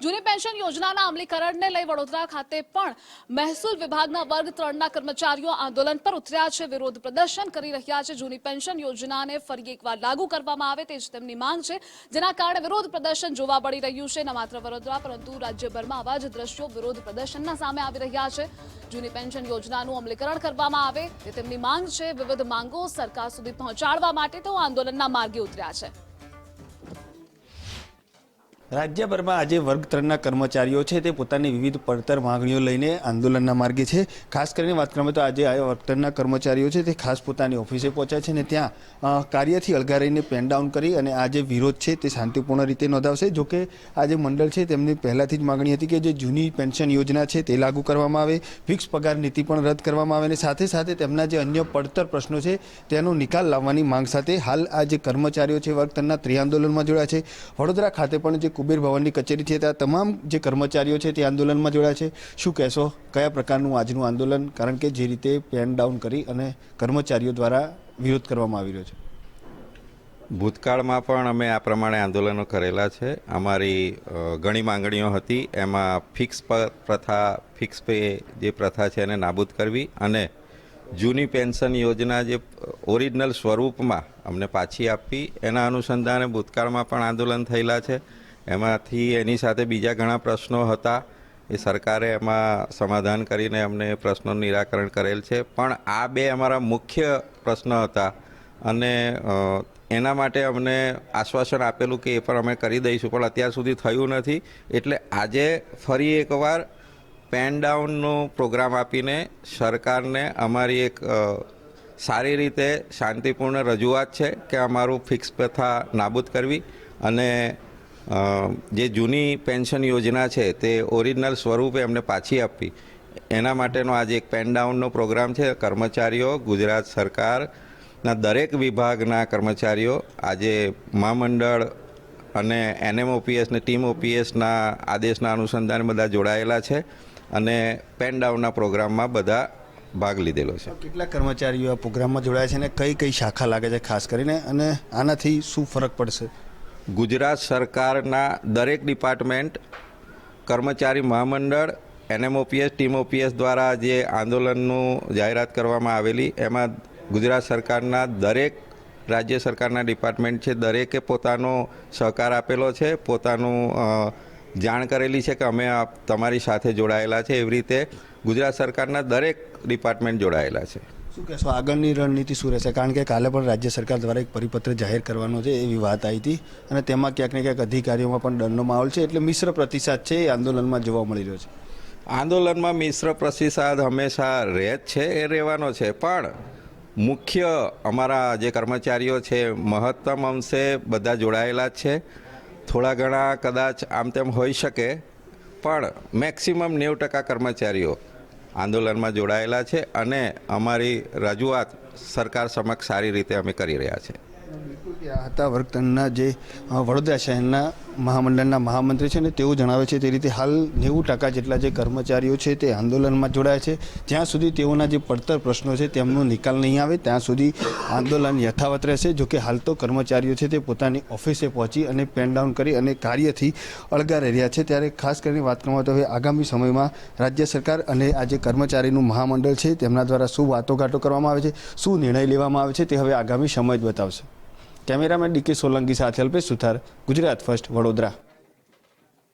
જૂની પેન્શન યોજનાના અમલીકરણને લઈ વડોદરા ખાતે પણ મહેસૂલ વિભાગના વર્ગ 3ના કર્મચારીઓ આંદોલન પર ઉતર્યા છે, વિરોધ પ્રદર્શન કરી રહ્યા છે। જૂની પેન્શન યોજનાને ફરી એકવાર લાગુ કરવામાં આવે તે જ તેમની માંગ છે, જેના કારણે વિરોધ પ્રદર્શન જોવા મળી રહ્યું છે। ન માત્ર વડોદરા પરંતુ રાજ્યભરમાં આવા જ દ્રશ્યો વિરોધ પ્રદર્શનના સામે આવી રહ્યા છે। જૂની પેન્શન યોજનાનું અમલીકરણ કરવામાં આવે તે તેમની માંગ છે। વિવિધ માંગો સરકાર સુધી પહોંચાડવા માટે તેઓ આંદોલનના માર્ગે ઉતર્યા છે। રાજ્યભરમાં આજે વર્ગ 3ના કર્મચારીઓ છે તે પોતાની વિવિધ પડતર માંગણીઓ લઈને આંદોલનના માર્ગે છે। ખાસ કરીને વાત કરવામાં તો આજે આ વર્ગ 3ના કર્મચારીઓ છે તે ખાસ પોતાની ઓફિસે પહોંચ્યા છે અને ત્યાં કાર્યથી અળગા રહીને પેન ડાઉન કરી અને આ જે વિરોધ છે તે શાંતિપૂર્ણ રીતે નોંધાવશે। જોકે આ જે મંડળ છે તેમની પહેલાથી જ માંગણી હતી કે જે જૂની પેન્શન યોજના છે તે લાગુ કરવામાં આવે, ફિક્સ પગાર નીતિ પણ રદ કરવામાં આવે અને સાથે સાથે તેમના જે અન્ય પડતર પ્રશ્નો છે તેનો નિકાલ લાવવાની માંગ સાથે હાલ આ જે કર્મચારીઓ છે વર્ગ 3ના ત્રિઆંદોલનમાં જોડાયા છે। વડોદરા ખાતે પણ જે કુબેર ભવનની કચેરી છે ત્યાં તમામ જે કર્મચારીઓ છે તે આંદોલનમાં જોડાયા છે। શું કહેશો, કયા પ્રકારનું આજનું આંદોલન, કારણ કે જે રીતે પેન ડાઉન કરી અને કર્મચારીઓ દ્વારા વિરોધ કરવામાં આવી રહ્યો છે? ભૂતકાળમાં પણ અમે આ પ્રમાણે આંદોલનો કરેલા છે। અમારી ઘણી માંગણીઓ હતી, એમાં ફિક્સ પ્રથા, ફિક્સ પે જે પ્રથા છે એને નાબૂદ કરવી અને જૂની પેન્શન યોજના જે ઓરિજિનલ સ્વરૂપમાં અમને પાછી આપવી, એના અનુસંધાને ભૂતકાળમાં પણ આંદોલન થયેલા છે। એમાંથી એની સાથે બીજા ઘણા પ્રશ્નો હતા, એ સરકારે એમાં સમાધાન કરીને અમને પ્રશ્નોનું નિરાકરણ કરેલ છે। પણ આ બે અમારા મુખ્ય પ્રશ્નો હતા અને એના માટે અમને આશ્વાસન આપેલું કે એ પણ અમે કરી દઈશું, પણ અત્યાર સુધી થયું નથી। એટલે આજે ફરી એકવાર પેન ડાઉનનો પ્રોગ્રામ આપીને સરકારને અમારી એક સારી રીતે શાંતિપૂર્ણ રજૂઆત છે કે અમારું ફિક્સ પ્રથા નાબૂદ કરવી અને જે જૂની પેન્શન યોજના છે તે ઓરિજિનલ સ્વરૂપે અમને પાછી આપવી, એના માટેનો આજે એક પેન ડાઉનનો પ્રોગ્રામ છે। કર્મચારીઓ, ગુજરાત સરકારના દરેક વિભાગના કર્મચારીઓ આજે મહામંડળ અને NMOPS ને ટીમ OPSના આદેશના અનુસંધાને બધા જોડાયેલા છે અને પેન ડાઉનના પ્રોગ્રામમાં બધા ભાગ લીધેલો છે। કેટલા કર્મચારીઓ આ પ્રોગ્રામમાં જોડાયા છે અને કઈ કઈ શાખા લાગે છે ખાસ કરીને, અને આનાથી શું ફરક પડશે? ગુજરાત સરકારના દરેક ડિપાર્ટમેન્ટ, કર્મચારી મહામંડળ, NMOPS, ટીમ OPS દ્વારા જે આંદોલનનું જાહેરાત કરવામાં આવેલી, એમાં ગુજરાત સરકારના દરેક રાજ્ય સરકારના ડિપાર્ટમેન્ટ છે, દરેકે પોતાનો સહકાર આપેલો છે, પોતાનું જાણ કરેલી છે કે અમે તમારી સાથે જોડાયેલા છે। એવી રીતે ગુજરાત સરકારના દરેક ડિપાર્ટમેન્ટ જોડાયેલા છે। શું કહેશો, આગળની રણનીતિ શું રહેશે? કારણ કે કાલે પણ રાજ્ય સરકાર દ્વારા એક પરિપત્ર જાહેર કરવાનો છે એવી વાત આવી હતી અને તેમાં ક્યાંક ને ક્યાંક અધિકારીઓમાં પણ ડરનો માહોલ છે, એટલે મિશ્ર પ્રતિસાદ છે એ આંદોલનમાં જોવા મળી રહ્યો છે। આંદોલનમાં મિશ્ર પ્રતિસાદ હંમેશા રહે જ છે, એ રહેવાનો છે, પણ મુખ્ય અમારા જે કર્મચારીઓ છે મહત્તમ અંશે બધા જોડાયેલા જ છે। થોડા ઘણા કદાચ આમ તેમ હોઈ શકે, પણ મેક્સિમમ 90% કર્મચારીઓ આંદોલનમાં જોડાયેલા છે અને અમારી રજૂઆત સરકાર સમક્ષ સારી રીતે અમે કરી રહ્યા છે। આ હતા વર્ગ 3ના જે વડોદરા શહેરના મહામંડળના મહામંત્રી છે ને તેઓ જણાવે છે તે રીતે હાલ 90% જેટલા જે કર્મચારીઓ છે તે આંદોલનમાં જોડાયા છે। જ્યાં સુધી તેઓના જે પડતર પ્રશ્નો છે તેમનો નિકાલ નહીં આવે ત્યાં સુધી આંદોલન યથાવત રહેશે। જોકે હાલ તો કર્મચારીઓ છે તે પોતાની ઓફિસે પહોંચી અને પેન ડાઉન કરી અને કાર્યથી અળગા રહી રહ્યા છે। ત્યારે ખાસ કરીને વાત કરવામાં તો હવે આગામી સમયમાં રાજ્ય સરકાર અને આ જે કર્મચારીનું મહામંડળ છે તેમના દ્વારા શું વાતોઘાટો કરવામાં આવે છે, શું નિર્ણય લેવામાં આવે છે તે હવે આગામી સમય જ બતાવશે। કેમેરામેન DK સોલંકી સાથે અલ્પેશ સુથાર, ગુજરાત ફર્સ્ટ, વડોદરા।